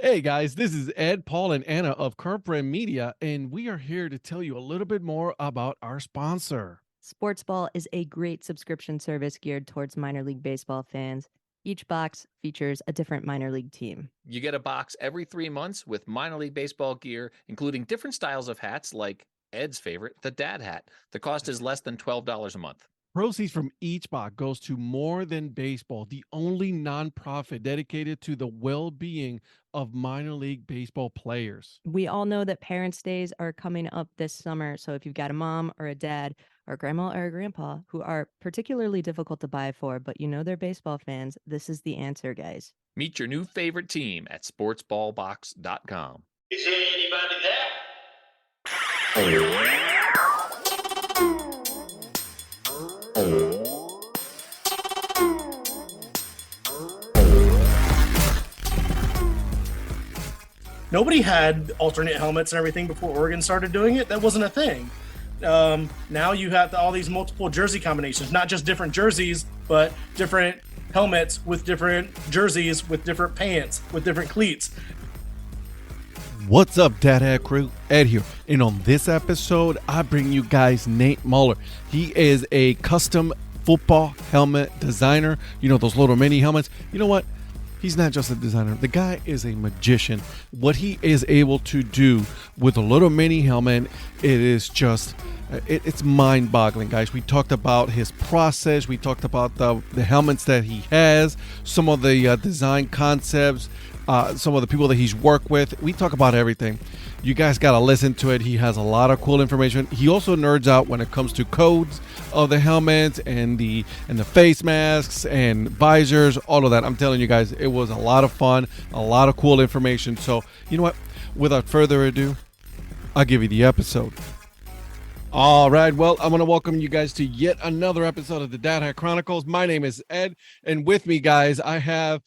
Hey guys, this is Ed, Paul, and Anna of Curb Media, and we are here to tell you a little bit more about our sponsor. Sports Ball is a great subscription service geared towards minor league baseball fans. Each box features a different minor league team. You get a box every 3 months with minor league baseball gear, including different styles of hats like Ed's favorite, the dad hat. The cost is less than $12 a month. Proceeds from each box goes to More Than Baseball, the only nonprofit dedicated to the well-being of minor league baseball players. We all know that Parents' Days are coming up this summer, so if you've got a mom or a dad or a grandma or a grandpa who are particularly difficult to buy for, but you know they're baseball fans, this is the answer, guys. Meet your new favorite team at sportsballbox.com. Is there anybody there? Nobody had alternate helmets and everything before Oregon started doing it. That wasn't a thing. Now you have all these multiple jersey combinations, not just different jerseys, but different helmets with different jerseys, with different pants, with different cleats. What's up, Dad Hat Crew? Ed here. And on this episode, I bring you guys Nate Mueller. He is a custom football helmet designer. You know, those little mini helmets. You know what? He's not just a designer. The guy is a magician. What he is able to do with a little mini helmet, it is just, it's mind-boggling, guys. We talked about his process. We talked about the helmets that he has, some of the design concepts, some of the people that he's worked with. We talk about everything. You guys got to listen to it. He has a lot of cool information. He also nerds out when it comes to codes of the helmets and the face masks and visors, all of that. I'm telling you guys, it was a lot of fun, a lot of cool information. So, you know what? Without further ado, I'll give you the episode. All right. Well, I'm going to welcome you guys to yet another episode of the Dad Hat Chronicles. My name is Ed, and with me, guys, I have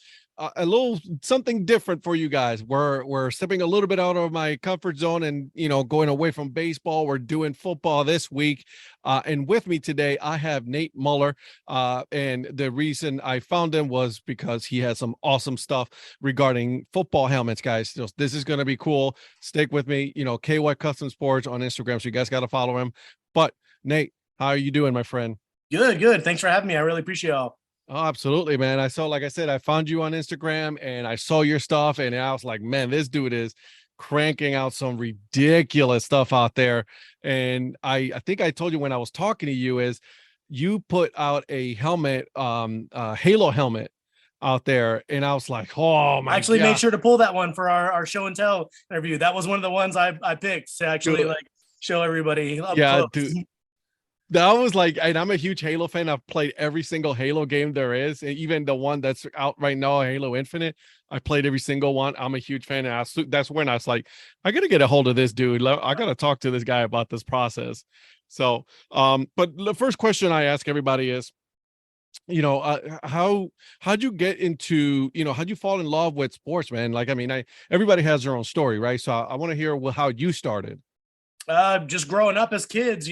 a little something different for you guys. We're stepping a little bit out of my comfort zone and, you know, going away from baseball. We're doing football this week. And with me today, I have Nate Mueller. And the reason I found him was because he has some awesome stuff regarding football helmets, guys. So this is going to be cool. Stick with me, you know, KY Custom Sports on Instagram. So you guys got to follow him. But Nate, how are you doing, my friend? Good. Thanks for having me. I really appreciate y'all. Oh, absolutely, man. Like I said, I found you on Instagram and I saw your stuff and I was like, man, this dude is cranking out some ridiculous stuff out there. And I think I told you when I was talking to you is you put out a helmet, Halo helmet out there. And I was like, oh my I actually God. made sure to pull that one for our show and tell interview. That was one of the ones I picked to actually show everybody up yeah, close. dude. That was like, and I'm a huge Halo fan. I've played every single Halo game there is, and even the one that's out right now, Halo Infinite. I played every single one. I'm a huge fan, and that's when I was like, I gotta get a hold of this dude. I gotta talk to this guy about this process. So, but the first question I ask everybody is, you know, how'd you get into, you know, how'd you fall in love with sports, man? Like, I mean, everybody has their own story, right? So I want to hear how you started. Just growing up as kids,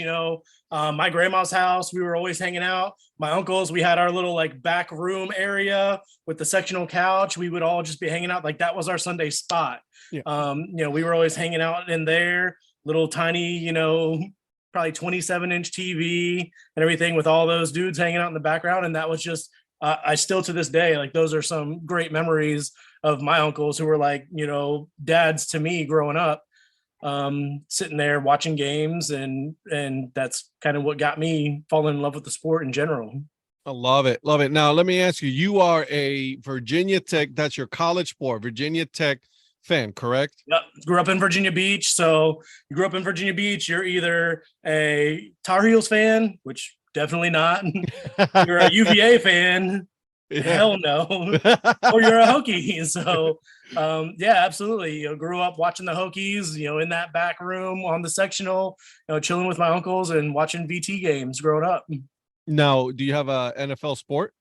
my grandma's house, we were always hanging out. My uncles, we had our little like back room area with the sectional couch. We would all just be hanging out. Like that was our Sunday spot. Yeah. We were always hanging out in there, little tiny, probably 27-inch TV and everything with all those dudes hanging out in the background. And that was just, I still to this day, like those are some great memories of my uncles who were like, dads to me growing up. Sitting there watching games and that's kind of what got me falling in love with the sport in general. I love it. Now let me ask you, you are a Virginia Tech, that's your college sport, Virginia Tech fan, correct? Yep. Grew up in Virginia Beach. So you grew up in Virginia Beach, you're either a Tar Heels fan, which definitely not. You're a UVA fan. Yeah. Hell no. Or you're a Hokie. So yeah, absolutely. Grew up watching the Hokies, in that back room on the sectional, chilling with my uncles and watching VT games growing up. Now, do you have a NFL sport?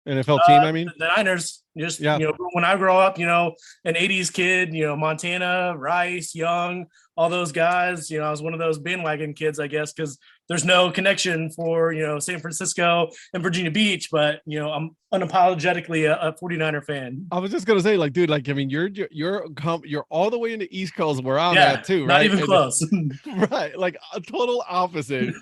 NFL team, I mean? The Niners. Just, yeah. When I grow up, an 80s kid, Montana, Rice, Young, all those guys, I was one of those bandwagon kids, I guess, because there's no connection for, San Francisco and Virginia Beach, but, I'm unapologetically a 49er fan. I was just gonna say, like, dude, like, I mean, you're all the way in the East Coast where I'm Yeah, at too, not right? even And- close. right, like a total opposite.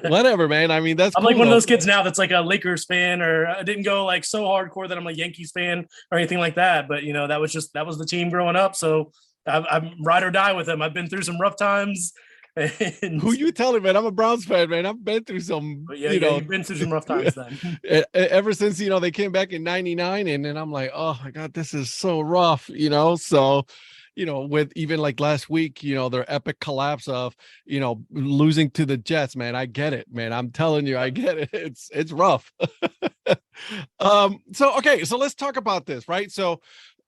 Whatever, man. I mean, that's I'm cool, like one of though. those kids now that's like a Lakers fan, or I didn't go like so hardcore that I'm a Yankees fan or anything like that. But that was the team growing up. So I'm ride or die with them. I've been through some rough times. And Who you telling, man? I'm a Browns fan, man. I've been through some, but yeah, you've been through some rough times then. ever since they came back in '99, and then I'm like, oh my god, this is so rough, So, with even like last week, their epic collapse of, losing to the Jets, man. I get it, man. I'm telling you, I get it. It's rough. So okay, so let's talk about this, right? So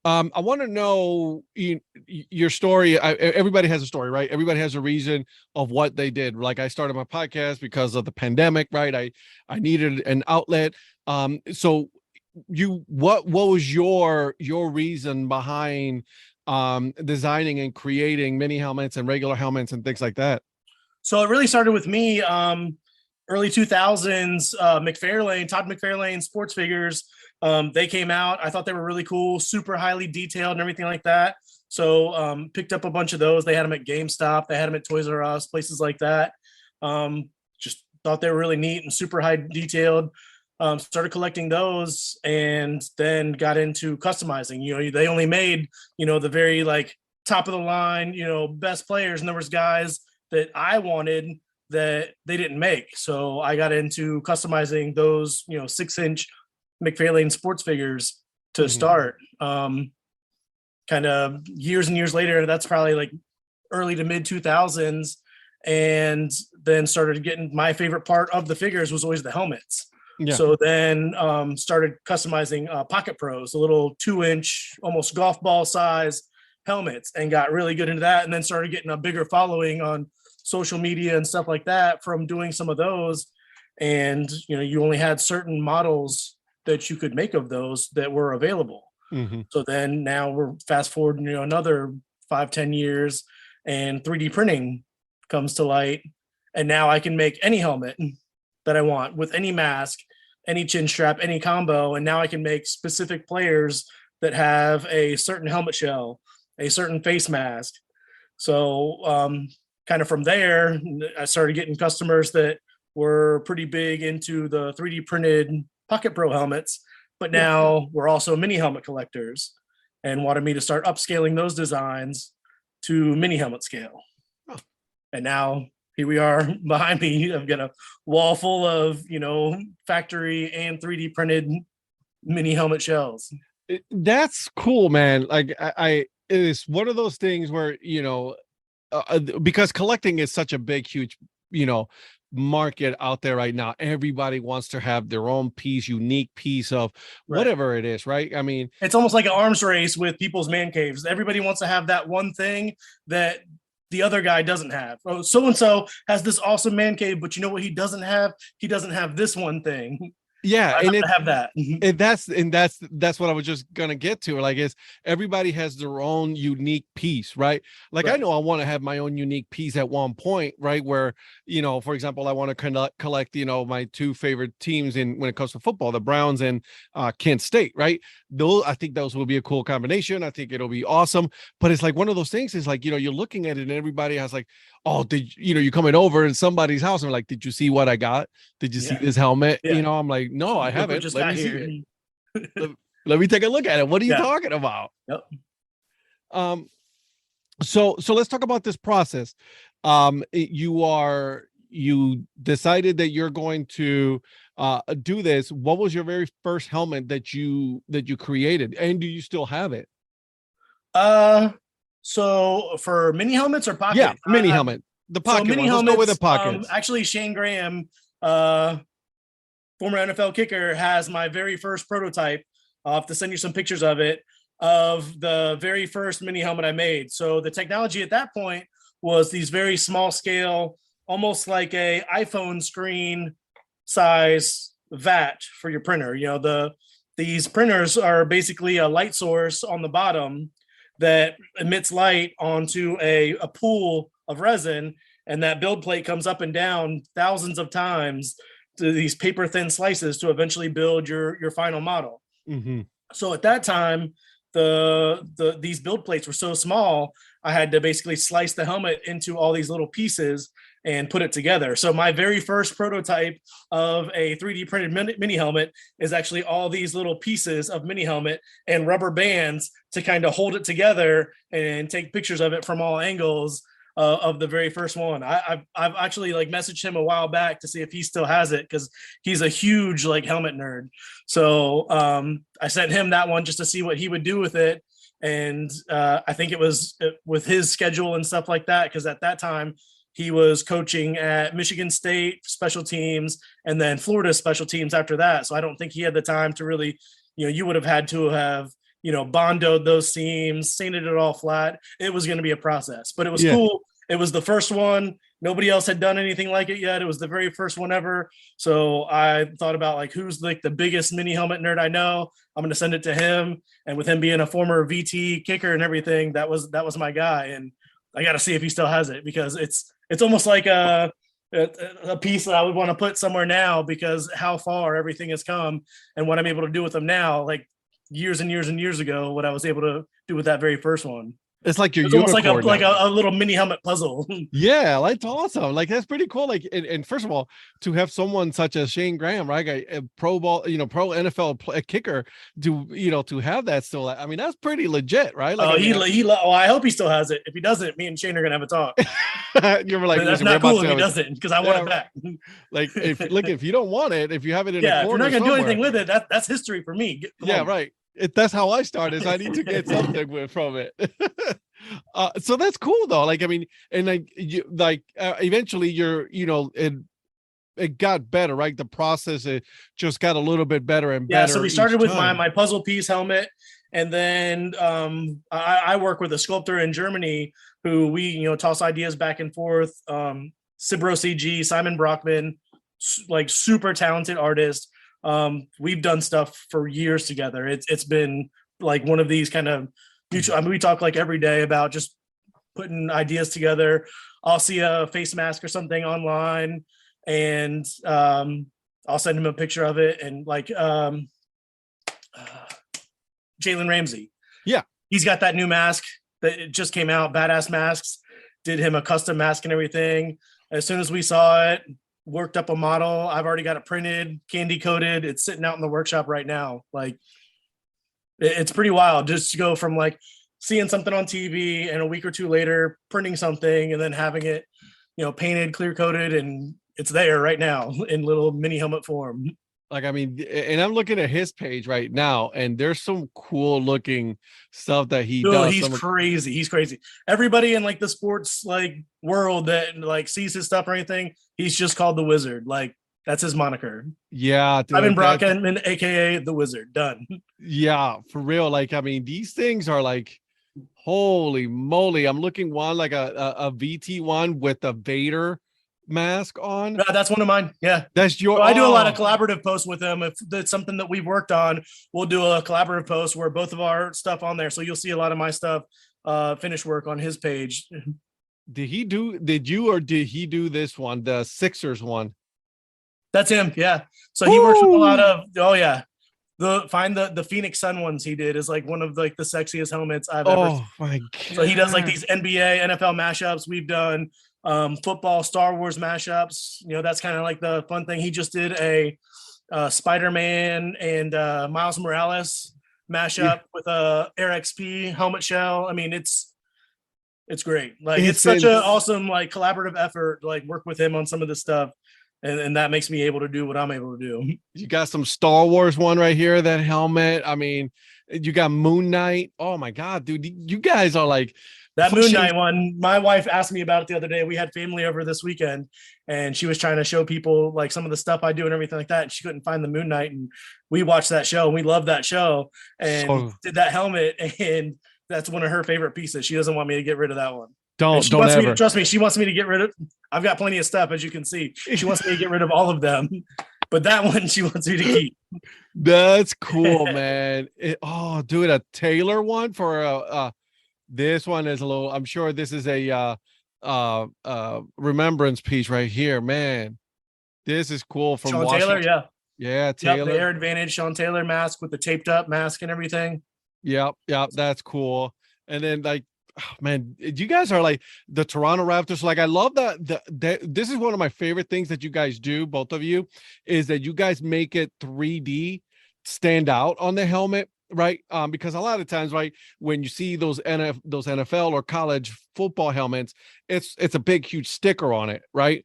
I want to know your story. Everybody has a story, right? Everybody has a reason of what they did. Like, I started my podcast because of the pandemic, right? I needed an outlet. So what was your reason behind designing and creating mini helmets and regular helmets and things like that? So it really started with me, early 2000s, Todd McFarlane sports figures. They came out. I thought they were really cool, super highly detailed and everything like that. So picked up a bunch of those. They had them at GameStop. They had them at Toys R Us, places like that. Just thought they were really neat and super high detailed. Started collecting those, and then got into customizing. They only made, the very like top of the line, best players. And there was guys that I wanted that they didn't make. So I got into customizing those, 6-inch McFarlane sports figures to start. Kind of years and years later, that's probably like early to mid 2000s. And then started getting, my favorite part of the figures was always the helmets. Yeah. So then started customizing Pocket Pros, a little 2-inch, almost golf ball size helmets, and got really good into that. And then started getting a bigger following on social media and stuff like that from doing some of those. And, you only had certain models that you could make of those that were available. So then now we're fast forward, another 5-10 years, and 3D printing comes to light. And now I can make any helmet that I want with any mask, any chin strap, any combo. And now I can make specific players that have a certain helmet shell, a certain face mask. So kind of from there, I started getting customers that were pretty big into the 3D printed Pocket Pro helmets, but now we're also mini helmet collectors, and wanted me to start upscaling those designs to mini helmet scale. And now here we are behind me. I've got a wall full of, factory and 3D printed mini helmet shells. That's cool, man. Like it's one of those things where, because collecting is such a big, huge, market out there right now. Everybody wants to have their own piece, unique piece of whatever it is, right? I mean, it's almost like an arms race with people's man caves. Everybody wants to have that one thing that the other guy doesn't have. Oh, so-and-so has this awesome man cave, but you know what he doesn't have? He doesn't have this one thing. Yeah, I have that. And that's what I was just gonna get to. Like, is everybody has their own unique piece, right? Like, I know I want to have my own unique piece at one point, right? Where, for example, I want to collect, my two favorite teams when it comes to football, the Browns and Kent State, right? I think those will be a cool combination. I think it'll be awesome. But it's like one of those things is like, you're looking at it and everybody has like, oh, you're coming over in somebody's house and like, did you see what I got? Did you see this helmet? I'm like, no, I haven't. Let me see it. Let me take a look at it. What are you talking about? Yep. So let's talk about this process. You decided that you're going to do this. What was your very first helmet that you created, and do you still have it? So for mini helmets or pocket? Yeah, mini helmet. The pocket. So mini helmets. Let's go with the pockets. Actually, Shane Graham, former NFL kicker, has my very first prototype. I'll have to send you some pictures of it, of the very first mini helmet I made. So the technology at that point was these very small scale, almost like a iPhone screen size vat for your printer. These printers are basically a light source on the bottom that emits light onto a pool of resin, and that build plate comes up and down thousands of times to these paper thin slices to eventually build your final model. Mm-hmm. So at that time, these build plates were so small, I had to basically slice the helmet into all these little pieces and put it together. So my very first prototype of a 3D printed mini helmet is actually all these little pieces of mini helmet and rubber bands to kind of hold it together and take pictures of it from all angles of the very first one. I've actually like messaged him a while back to see if he still has it, because he's a huge like helmet nerd. So I sent him that one just to see what he would do with it. And I think it was with his schedule and stuff like that, because at that time he was coaching at Michigan State special teams and then Florida special teams after that. So I don't think he had the time to really, you would have had to have, bondoed those seams, sanded it all flat. It was going to be a process, but it was cool. It was the first one. Nobody else had done anything like it yet. It was the very first one ever. So I thought about like, who's like the biggest mini helmet nerd I know? I'm going to send it to him. And with him being a former VT kicker and everything, that was my guy. And I got to see if he still has it, because it's almost like a piece that I would want to put somewhere now, because how far everything has come and what I'm able to do with them now, like years and years and years ago, what I was able to do with that very first one. It's like your almost unicorn, like a little mini helmet puzzle. Yeah, that's awesome. Like that's pretty cool. Like, and first of all, to have someone such as Shane Graham, right, a pro ball, pro NFL kicker, to have that still. I mean, that's pretty legit, right? Like, I hope he still has it. If he doesn't, me and Shane are gonna have a talk. You're like, that's not cool if he doesn't, because I want it back. Like, if you don't want it, if you have it in a corner, if you're not gonna do anything with it, that's history for me. Right. That's how I started. So I need to get something from it. So that's cool though. Like, I mean, and eventually it got better, right? The process, it just got a little bit better and better. Yeah. So we started with my puzzle piece helmet. And then I work with a sculptor in Germany who we, toss ideas back and forth. Cibro CG, Simon Brockman, like super talented artist. We've done stuff for years together. It's been like one of these kind of mutual. I mean, we talk like every day about just putting ideas together. I'll see a face mask or something online, and I'll send him a picture of it. And like Jalen Ramsey, he's got that new mask that just came out, Badass Masks. Did him a custom mask and everything. As soon as we saw it, worked up a model. I've already got it printed, candy coated. It's sitting out in the workshop right now. Like, it's pretty wild just to go from like seeing something on TV and a week or two later printing something and then having it, painted, clear coated, and it's there right now in little mini helmet form. Like, I mean, and I'm looking at his page right now, and there's some cool looking stuff that he does. He's crazy. He's crazy. Everybody in like the sports like world that like sees his stuff or anything, he's just called the Wizard. Like, that's his moniker. Yeah. Dude, Ivan Brockman, aka the Wizard. Done. Yeah, for real. Like, I mean, these things are like, holy moly. I'm looking one like a VT1 with a Vader mask on. That's one of mine. Yeah, that's your. So I do a lot of collaborative posts with them. If that's something that we've worked on, we'll do a collaborative post where both of our stuff on there. So you'll see a lot of my stuff, finished work on his page. Did he do this one, the Sixers one? That's him. Yeah. So he works with a lot of. Oh yeah. The Phoenix Sun ones he did is like one of like the sexiest helmets I've ever seen. Oh my God. So he does like these NBA, NFL mashups. We've done football, Star Wars mashups. That's kind of like the fun thing. He just did a Spider-Man and Miles Morales mashup with a Air XP helmet shell. I mean, it's great. Like, it's such an awesome like collaborative effort to like work with him on some of this stuff. And that makes me able to do what I'm able to do. You got some Star Wars one right here, that helmet. I mean, you got Moon Knight. Oh my God, dude. You guys are like that Moon Knight one. My wife asked me about it the other day. We had family over this weekend and she was trying to show people like some of the stuff I do and everything like that. And she couldn't find the Moon Knight. And we watched that show and we loved that show and did that helmet. And that's one of her favorite pieces. She doesn't want me to get rid of that one. Don't ever. Trust me, she wants me to get rid of. I've got plenty of stuff, as you can see. She wants me to get rid of all of them, but that one she wants me to keep. That's cool, man. Dude, a Taylor one for this one is a little. I'm sure this is a remembrance piece right here, man. This is cool from Sean Washington. Taylor, yeah. Yeah, Yep, Taylor. the Air Advantage Sean Taylor mask with the taped up mask and everything. Yep, that's cool. And then like, oh, man, you guys are like the Toronto Raptors. Like, I love that. This is one of my favorite things that you guys do, both of you, is that you guys make it 3D stand out on the helmet, right? Because a lot of times, right, when you see those NFL or college football helmets, it's a big, huge sticker on it, right?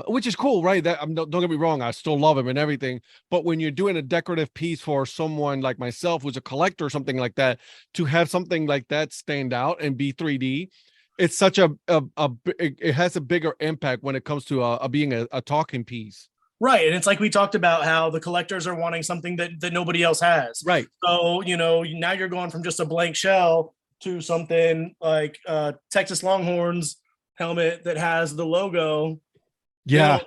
Which is cool, right? That don't get me wrong, I still love them and everything. But when you're doing a decorative piece for someone like myself, who's a collector or something like that, to have something like that stand out and be 3D, it's such it has a bigger impact when it comes to being a talking piece. Right. And it's like we talked about how the collectors are wanting something that nobody else has. Right. So, now you're going from just a blank shell to something like Texas Longhorns helmet that has the logo. Yeah.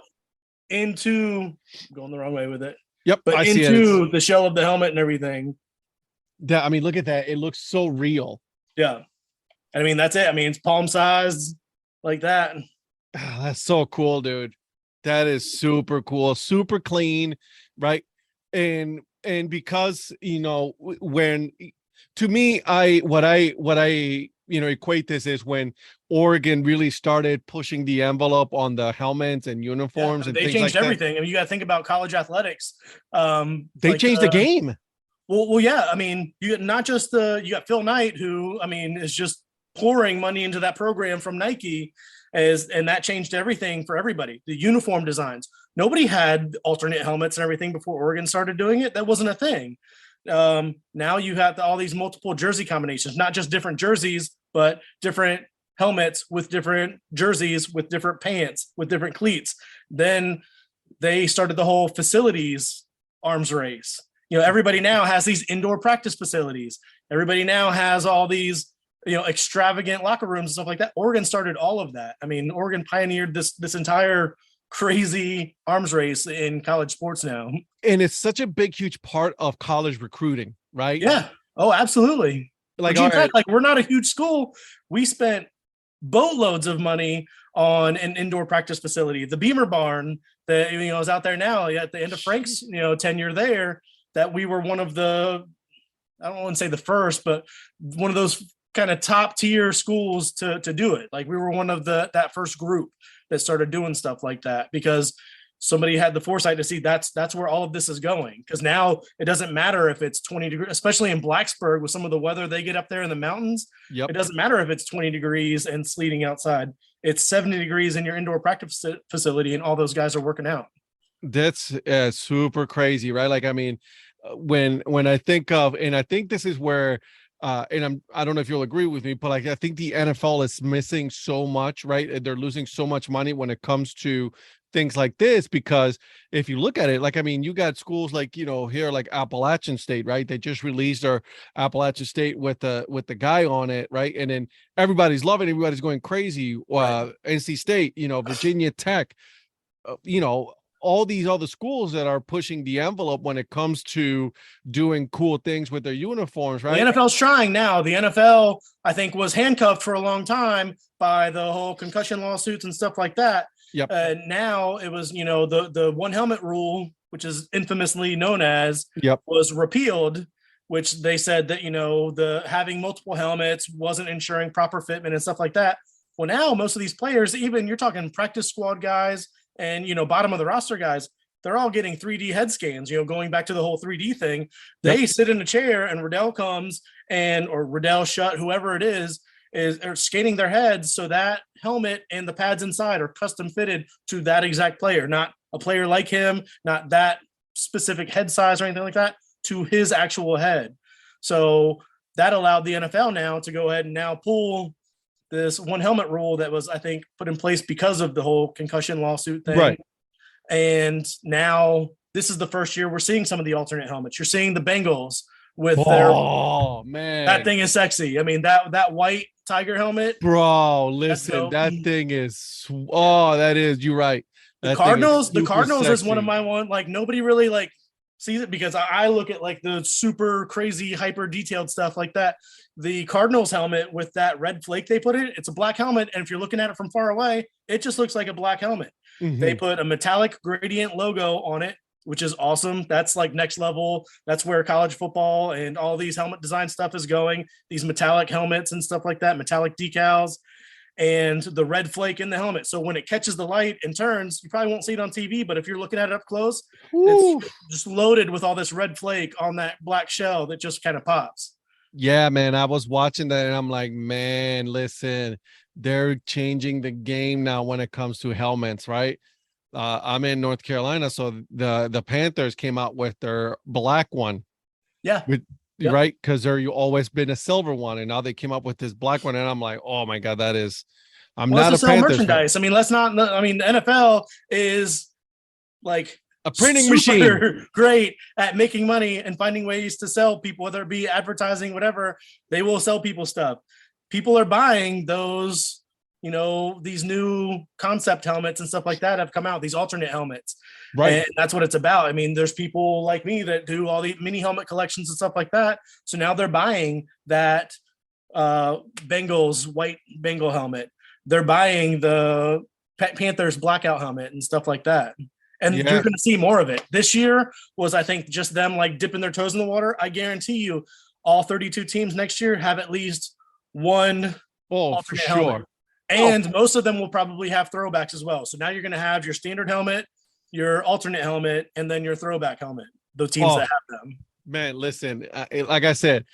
Into going the wrong way with it. Yep. But I see into the shell of the helmet and everything. I mean, look at that. It looks so real. Yeah. I mean, that's it. I mean, it's palm sized like that. Oh, that's so cool, dude. That is super cool, super clean, right? And because when to me, what I equate this is when Oregon really started pushing the envelope on the helmets and uniforms, and they things changed like everything. that. I mean, you got to think about college athletics. They changed the game. Well, yeah. I mean, you got not just you got Phil Knight, who is just pouring money into that program from Nike, and that changed everything for everybody. The uniform designs. Nobody had alternate helmets and everything before Oregon started doing it. That wasn't a thing. Now you have all these multiple jersey combinations, not just different jerseys, but different helmets with different jerseys, with different pants, with different cleats. Then they started the whole facilities arms race. Everybody now has these indoor practice facilities. Everybody now has all these, extravagant locker rooms and stuff like that. Oregon started all of that. I mean, Oregon pioneered this entire crazy arms race in college sports now. And it's such a big, huge part of college recruiting, right? Yeah. Oh, absolutely. Like, in fact, like, we're not a huge school. We spent boatloads of money on an indoor practice facility. The Beamer Barn that is out there now at the end of Frank's tenure there, that we were one of the, I don't want to say the first, but one of those kind of top tier schools to do it. Like, we were one of that first group that started doing stuff like that, because somebody had the foresight to see that's where all of this is going. Because now it doesn't matter if it's 20 degrees, especially in Blacksburg with some of the weather they get up there in the mountains. Yep. It doesn't matter if it's 20 degrees and sleeting outside. It's 70 degrees in your indoor practice facility, and all those guys are working out. That's super crazy, right? Like, I mean, when I think of, and I think this is where, and I don't know if you'll agree with me, but like, I think the NFL is missing so much, right? They're losing so much money when it comes to things like this, because if you look at it, like, I mean, you got schools like, here, like Appalachian State, right? They just released their Appalachian State with the guy on it, right? And then everybody's loving it, everybody's going crazy. Right. NC State, Virginia Tech, all these other schools that are pushing the envelope when it comes to doing cool things with their uniforms, right? The NFL's trying now. The NFL, I think, was handcuffed for a long time by the whole concussion lawsuits and stuff like that. Yep. Now it was, the one helmet rule, which is infamously known as, Yep, was repealed, which they said that, the having multiple helmets wasn't ensuring proper fitment and stuff like that. Well, now most of these players, even you're talking practice squad guys and, bottom of the roster guys, they're all getting 3D head scans, going back to the whole 3D thing. They sit in a chair and Riddell comes or Riddell Shutt, whoever it is scanning their heads, so that helmet and the pads inside are custom fitted to that exact player, not a player like him, not that specific head size or anything like that, to his actual head. So that allowed the NFL now to go ahead and now pull this one helmet rule that was, I think, put in place because of the whole concussion lawsuit thing. right. And now this is the first year we're seeing some of the alternate helmets. You're seeing the Bengals with man, that thing is sexy. I mean, that white tiger helmet, bro. Listen, that thing is. That is. You're right. The Cardinals is one of my like, nobody really like sees it because I look at like the super crazy hyper detailed stuff like that. The Cardinals helmet with that red flake they put in it's a black helmet, and if you're looking at it from far away, it just looks like a black helmet. They put a metallic gradient logo on it, which is awesome. That's like next level. That's where college football and all these helmet design stuff is going. These metallic helmets and stuff like that, metallic decals, and the red flake in the helmet. So when it catches the light and turns, you probably won't see it on TV, but if you're looking at it up close, it's just loaded with all this red flake on that black shell that just kind of pops. Yeah, man, I was watching that and I'm like, man, listen, they're changing the game now when it comes to helmets, right? I'm in North Carolina, so the Panthers came out with their black one. Yeah. Right, because you always been a silver one, and now they came up with this black one, and I'm like, oh my god, that is. I'm not a Panthers merchandise. fan. I mean, let's not. I mean, the NFL is like a printing machine, great at making money and finding ways to sell people, whether it be advertising, whatever. They will sell people stuff. People are buying those. These new concept helmets and stuff like that have come out, these alternate helmets. Right. And that's what it's about. I mean, there's people like me that do all the mini helmet collections and stuff like that. So now they're buying that Bengals white Bengal helmet. They're buying the Panthers blackout helmet and stuff like that. And you're going to see more of it. This year was, I think, just them like dipping their toes in the water. I guarantee you all 32 teams next year have at least one alternate helmet. And most of them will probably have throwbacks as well. So now you're going to have your standard helmet, your alternate helmet, and then your throwback helmet, the teams that have them. Man, listen, like I said,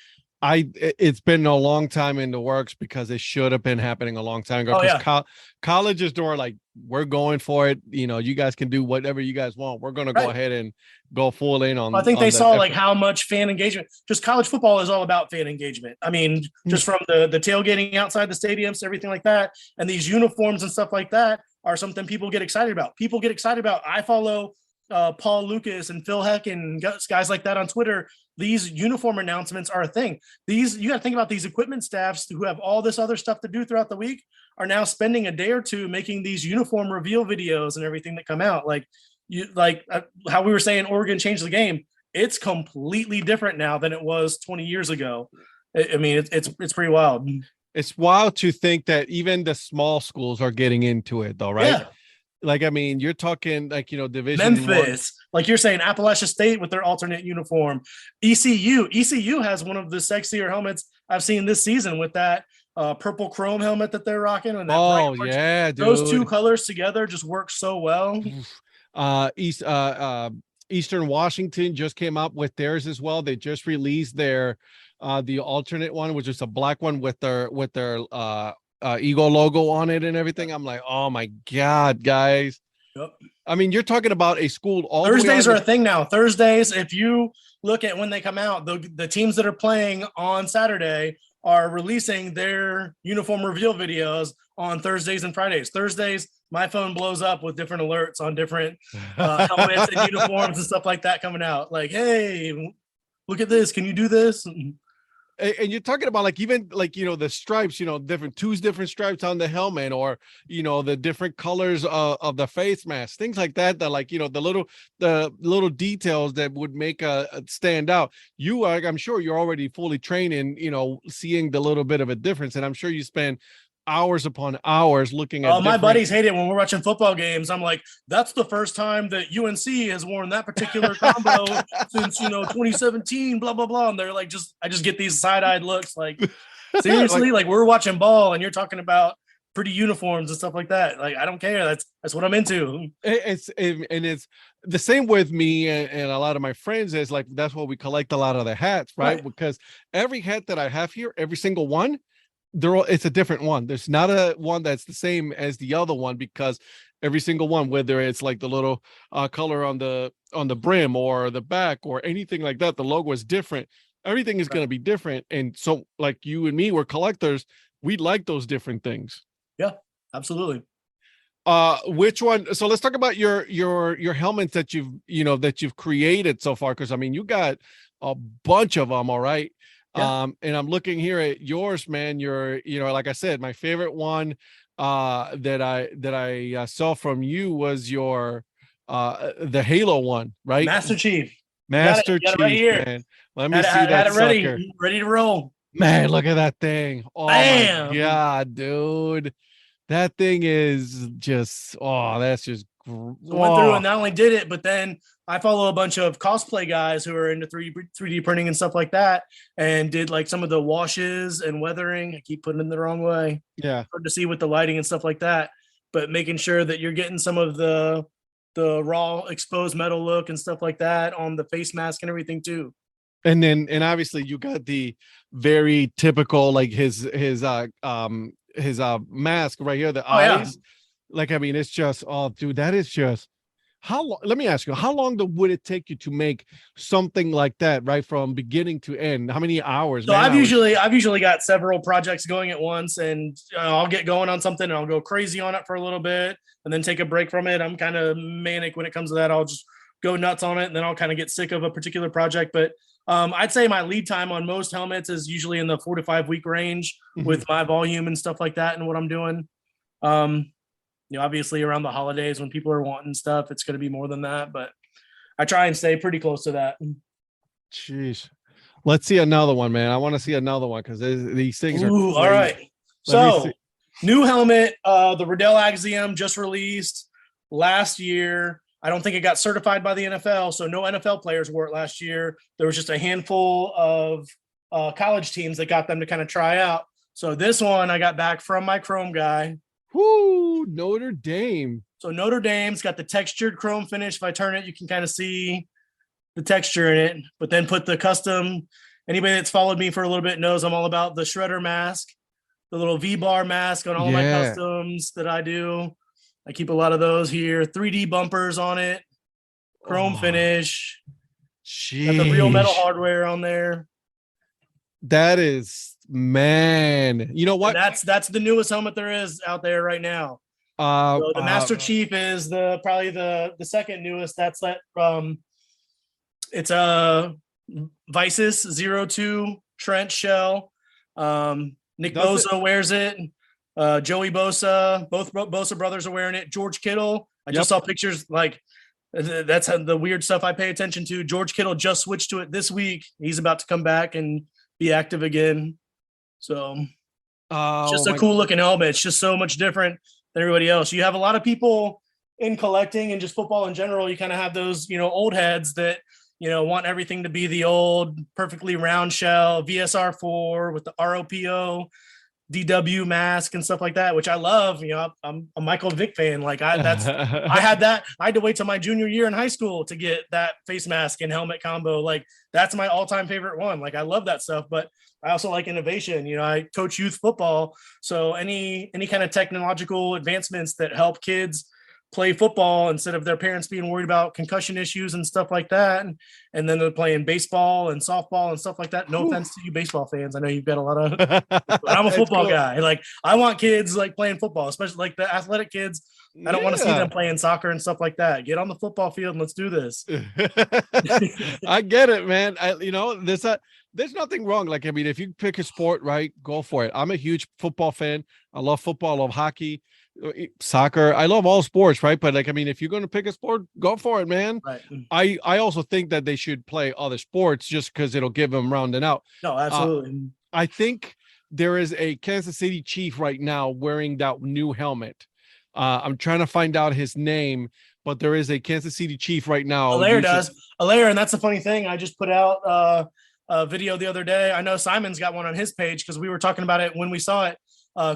it's been a long time in the works because it should have been happening a long time ago. College is doing like, we're going for it. You guys can do whatever you guys want. We're going to go ahead and go full in on. I think they saw like how much fan engagement. Just college football is all about fan engagement. I mean, just from the tailgating outside the stadiums, everything like that, and these uniforms and stuff like that are something people get excited about. I follow Paul Lucas and Phil Heck and guys like that on Twitter. These uniform announcements are a thing. You got to think about these equipment staffs who have all this other stuff to do throughout the week are now spending a day or two making these uniform reveal videos and everything that come out. How we were saying Oregon changed the game. It's completely different now than it was 20 years ago. I mean, it's pretty wild. It's wild to think that even the small schools are getting into it though, right? Yeah. Like, I mean, you're talking like, division Memphis, like you're saying Appalachia State with their alternate uniform. ECU has one of the sexier helmets I've seen this season with that purple chrome helmet that they're rocking. And that dude. Those two colors together just work so well. Eastern Washington just came up with theirs as well. They just released their the alternate one, which is a black one with their Eagle logo on it and everything. I'm like, oh my god, guys. Yep. I mean, you're talking about a school. Thursdays are a thing now. Thursdays, if you look at when they come out, the teams that are playing on Saturday are releasing their uniform reveal videos on Thursdays and Fridays. Thursdays, my phone blows up with different alerts on different helmets and uniforms and stuff like that coming out. Like, hey, look at this. Can you do this? And you're talking about like even like the stripes, different stripes on the helmet, or the different colors of the face mask, things like that. That like the little details that would make a stand out. I'm sure you're already fully trained in seeing the little bit of a difference, and I'm sure you spend hours upon hours looking at. My buddies hate it when we're watching football games. I'm like, that's the first time that UNC has worn that particular combo since 2017. Blah blah blah. And they're like, I just get these side-eyed looks. Like, seriously, like we're watching ball and you're talking about pretty uniforms and stuff like that. Like, I don't care. That's what I'm into. It's the same with me and a lot of my friends. Is like that's why we collect a lot of the hats, right? Because every hat that I have here, every single one. It's a different one. There's not a one that's the same as the other one, because every single one, whether it's like the little color on the brim or the back or anything like that, the logo is different. Everything is going to be different. And so like you and me, we're collectors. We like those different things. Yeah, absolutely. Which one? So let's talk about your helmets that you've created so far. Cause I mean, you got a bunch of them. All right. Yeah. And I'm looking here at yours, man. Like I said, my favorite one that I saw from you was your the Halo one, right? Master Chief. Master You got it right Chief, here. man. Let me Had, see had that it ready, sucker. ready to roll. Man, look at that thing. Oh Bam! my God, dude. That thing is just, oh, that's just, So went through oh, and not only did it, but then I follow a bunch of cosplay guys who are into 3D printing and stuff like that, and did like some of the washes and weathering. I keep putting it in the wrong way. yeah. Hard to see with the lighting and stuff like that, but making sure that you're getting some of the raw exposed metal look and stuff like that on the face mask and everything too. And obviously you got the very typical, like his mask right here, the Oh yeah. eyes. Like, I mean, it's just, oh, dude, that is just how long. Let me ask you, how long would it take you to make something like that, right, from beginning to end? How many hours? So I've usually got several projects going at once, and I'll get going on something and I'll go crazy on it for a little bit and then take a break from it. I'm kind of manic when it comes to that. I'll just go nuts on it and then I'll kind of get sick of a particular project. But I'd say my lead time on most helmets is usually in the 4 to 5 week range with my volume and stuff like that and what I'm doing. Obviously around the holidays when people are wanting stuff, it's going to be more than that, but I try and stay pretty close to that. Jeez. Let's see another one, man. I want to see another one because these things are Ooh, crazy. all right. So new helmet, the Riddell Axiom just released last year. I don't think it got certified by the NFL, so no NFL players wore it last year. There was just a handful of college teams that got them to kind of try out. So this one I got back from my Chrome guy. Whoo, Notre Dame. So Notre Dame's got the textured chrome finish. If I turn it, you can kind of see the texture in it, but then put the custom. Anybody that's followed me for a little bit knows I'm all about the shredder mask, the little V-bar mask on all my customs that I do. I keep a lot of those here. 3D bumpers on it, chrome finish. Got the real metal hardware on there. That is, man. You know what? And that's the newest helmet there is out there right now. So the Master Chief is probably the second newest. That's that it's a Visus 02 trench shell. Nick Bosa wears it. Joey Bosa, both Bosa brothers are wearing it. George Kittle. I just saw pictures. Like, that's the weird stuff I pay attention to. George Kittle just switched to it this week. He's about to come back and be active again. So it's just a cool looking helmet. It's just so much different than everybody else. You have a lot of people in collecting and just football in general. You kind of have those, old heads that, want everything to be the old perfectly round shell VSR4 with the ROPO DW mask and stuff like that, which I love. I'm a Michael Vick fan. Like I had that. I had to wait till my junior year in high school to get that face mask and helmet combo. Like that's my all-time favorite one. Like I love that stuff, but I also like innovation. I coach youth football. So any kind of technological advancements that help kids play football instead of their parents being worried about concussion issues and stuff like that. And then they're playing baseball and softball and stuff like that. No offense to you baseball fans. I know you've got a lot of, but I'm a football guy. Like I want kids like playing football, especially like the athetic kids. I don't want to see them playing soccer and stuff like that. Get on the football field and let's do this. I get it, man. There's nothing wrong. Like, I mean, if you pick a sport, right, go for it. I'm a huge football fan. I love football. I love hockey, soccer. I love all sports, right? But like, I mean, if you're going to pick a sport, go for it, man. Right. I also think that they should play other sports just because it'll give them rounding out. No, absolutely. I think there is a Kansas City Chief right now wearing that new helmet. I'm trying to find out his name, but there is a Kansas City Chief right now. Alaire, and that's the funny thing. I just put out a video the other day. I know Simon's got one on his page because we were talking about it when we saw it.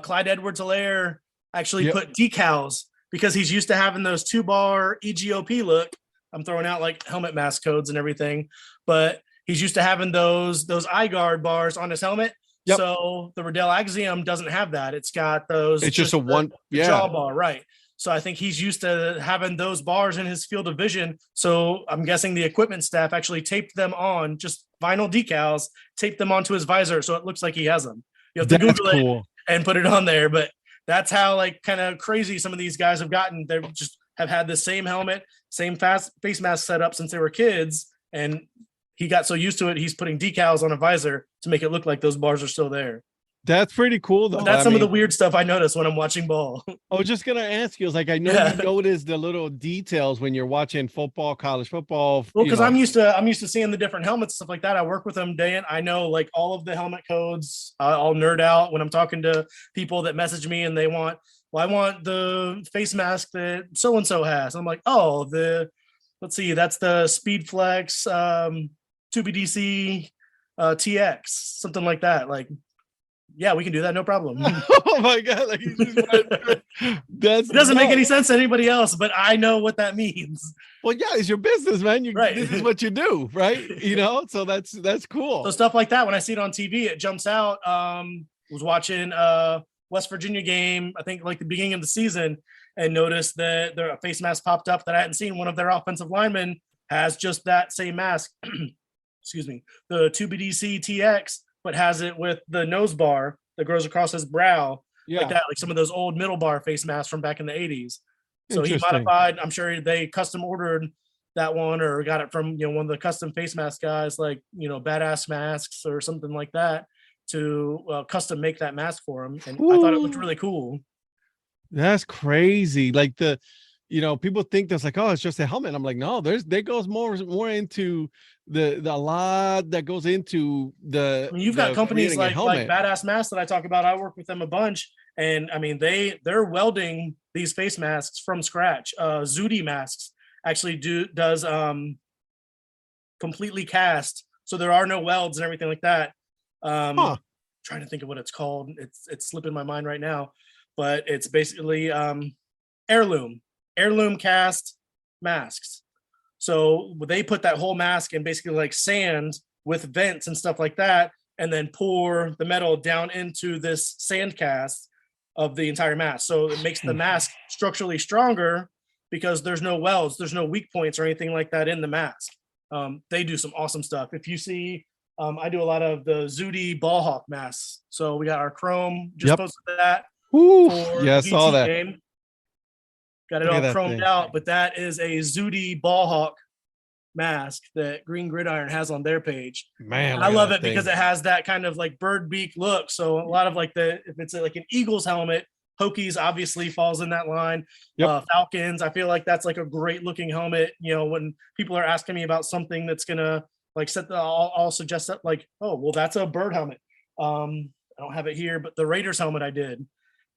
Clyde Edwards-Alaire actually put decals because he's used to having those 2-bar EGOP look. I'm throwing out like helmet mask codes and everything, but he's used to having those eye guard bars on his helmet. Yep. So the Riddell Axiom doesn't have that. It's got those. It's just a one jaw bar, right? So I think he's used to having those bars in his field of vision. So I'm guessing the equipment staff actually taped them on, just vinyl decals, taped them onto his visor, so it looks like he has them. You have to Google it and put it on there, but that's how like kind of crazy some of these guys have gotten. They just have had the same helmet, same face mask setup since they were kids, and he got so used to it, he's putting decals on a visor to make it look like those bars are still there. That's pretty cool, though. But that's I some of the mean, weird stuff I notice when I'm watching ball. I was just gonna ask you. I was like, I know Yeah. you notice the little details when you're watching football, college football. Well, You because know, I'm used to seeing the different helmets, stuff like that. I work with them day in. I know like all of the helmet codes. I'll nerd out when I'm talking to people that message me and they want, well, I want the face mask that so and so has. I'm like, oh, let's see, that's the Speed Flex 2BDC TX, something like that. Like, yeah, we can do that, no problem. oh my god, like you just that's It doesn't make any nuts. sense to anybody else, but I know what that means. Well, yeah, it's your business, man. Right. This is what you do, right? You know, so that's cool. So stuff like that, when I see it on TV, it jumps out. Was watching West Virginia game, I think like the beginning of the season, and noticed that their face mask popped up that I hadn't seen. One of their offensive linemen has just that same mask. Excuse me, the 2BDC TX, but has it with the nose bar that goes across his brow, Yeah, like that, like some of those old middle bar face masks from back in the 80s. So he Interesting. modified, I'm sure they custom ordered that one or got it from, one of the custom face mask guys, like, Badass Masks or something like that, to custom make that mask for him. And I thought it looked Ooh. really cool. That's crazy. Like people think that's like, oh, it's just a helmet. I'm like, no, there goes more into the lot that goes into the. I mean, you've got the companies creating a like helmet. Badass Masks that I talk about. I work with them a bunch, and I mean they're welding these face masks from scratch. Zudi Masks actually does completely cast, so there are no welds and everything like that. Huh. Trying to think of what it's called. It's slipping my mind right now, but it's basically heirloom cast masks. So they put that whole mask in basically like sand with vents and stuff like that, and then pour the metal down into this sand cast of the entire mask. So it makes the mask structurally stronger because there's no welds, there's no weak points or anything like that in the mask. They do some awesome stuff. If you see, I do a lot of the Zudi ball hawk masks. So we got our chrome, just Yep. posted that. Ooh, For yeah, I the saw VT that. game. Got it Look all at that chromed thing. out, but that is a Zudi ball hawk mask that Green Gridiron has on their page. Man, And I love it because it has that kind of like bird beak look. So a lot of like if it's like an Eagles helmet, Hokies obviously falls in that line. Yep. Falcons, I feel like that's like a great looking helmet. When people are asking me about something that's gonna like I'll suggest that like, oh, well, that's a bird helmet. I don't have it here, but the Raiders helmet I did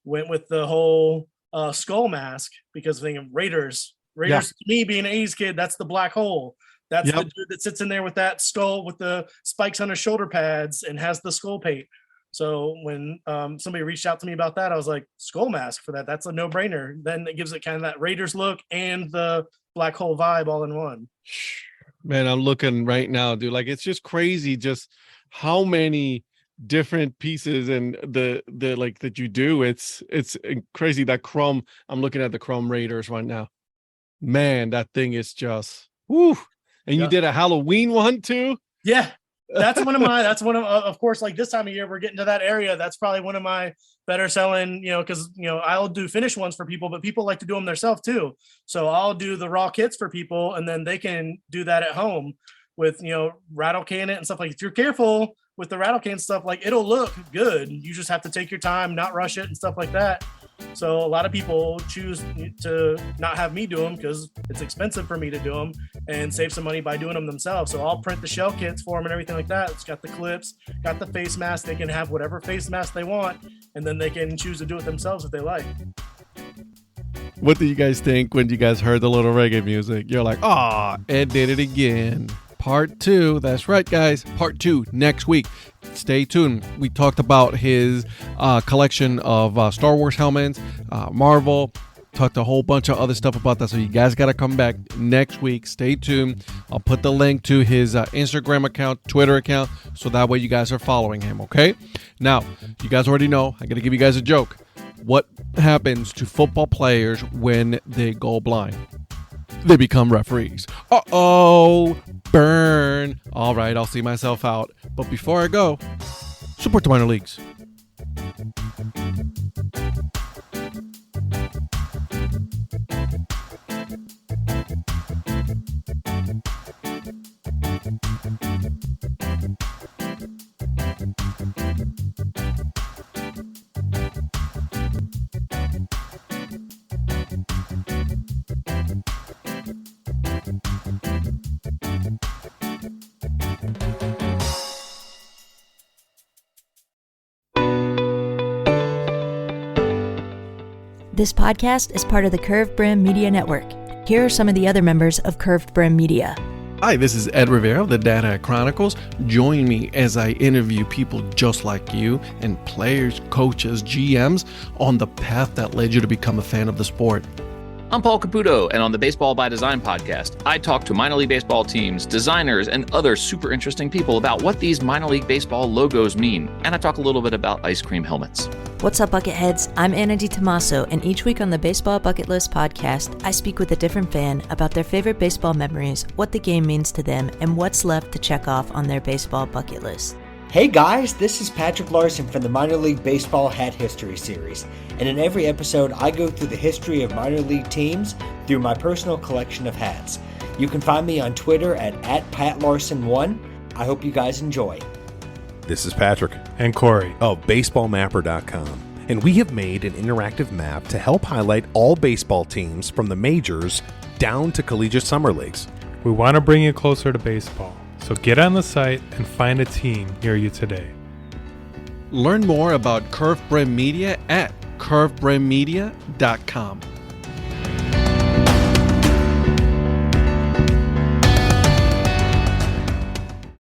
went with the whole skull mask because thinking Raiders, to me being an 80s kid, that's the black hole. That's the dude that sits in there with that skull with the spikes on his shoulder pads and has the skull paint. So when somebody reached out to me about that, I was like, skull mask for that. That's a no-brainer. Then it gives it kind of that Raiders look and the black hole vibe all in one. Man, I'm looking right now, dude. Like, it's just crazy just how many different pieces and the like that you do. It's crazy. That chrome, I'm looking at the Chrome Raiders right now. Man, that thing is just whoo. And you did a Halloween one too? Yeah. That's one of course, like this time of year, we're getting to that area. That's probably one of my better selling, because, I'll do finished ones for people, but people like to do them themselves too. So I'll do the raw kits for people and then they can do that at home with, rattle can it and stuff. Like if you're careful with the rattle can stuff, like it'll look good. You just have to take your time, not rush it and stuff like that. So a lot of people choose to not have me do them because it's expensive for me to do them and save some money by doing them themselves. So I'll print the shell kits for them and everything like that. It's got the clips, got the face mask. They can have whatever face mask they want, and then they can choose to do it themselves if they like. What do you guys think when you guys heard the little reggae music? You're like, oh, Ed did it again. Part 2. That's right, guys. Part 2 next week. Stay tuned. We talked about his collection of Star Wars helmets, Marvel. Talked a whole bunch of other stuff about that. So you guys got to come back next week. Stay tuned. I'll put the link to his Instagram account, Twitter account, so that way you guys are following him, okay? Now, you guys already know. I got to give you guys a joke. What happens to football players when they go blind? They become referees. Uh-oh, burn. All right, I'll see myself out. But before I go, support the minor leagues. This podcast is part of the Curved Brim Media Network. Here are some of the other members of Curved Brim Media. Hi, this is Ed Rivera of the Dad Hat Chronicles. Join me as I interview people just like you and players, coaches, GMs on the path that led you to become a fan of the sport. I'm Paul Caputo, and on the Baseball by Design podcast, I talk to minor league baseball teams, designers, and other super interesting people about what these minor league baseball logos mean, and I talk a little bit about ice cream helmets. What's up, Bucketheads? I'm Anna DiTomaso, and each week on the Baseball Bucket List podcast, I speak with a different fan about their favorite baseball memories, what the game means to them, and what's left to check off on their baseball bucket list. Hey guys, this is Patrick Larson from the Minor League Baseball Hat History Series, and in every episode I go through the history of minor league teams through my personal collection of hats. You can find me on Twitter at PatLarson1. I hope you guys enjoy. This is Patrick and Corey of BaseballMapper.com, and we have made an interactive map to help highlight all baseball teams from the majors down to collegiate summer leagues. We want to bring you closer to baseball. So get on the site and find a team near you today. Learn more about Curved Brim Media at curvedbrimmedia.com.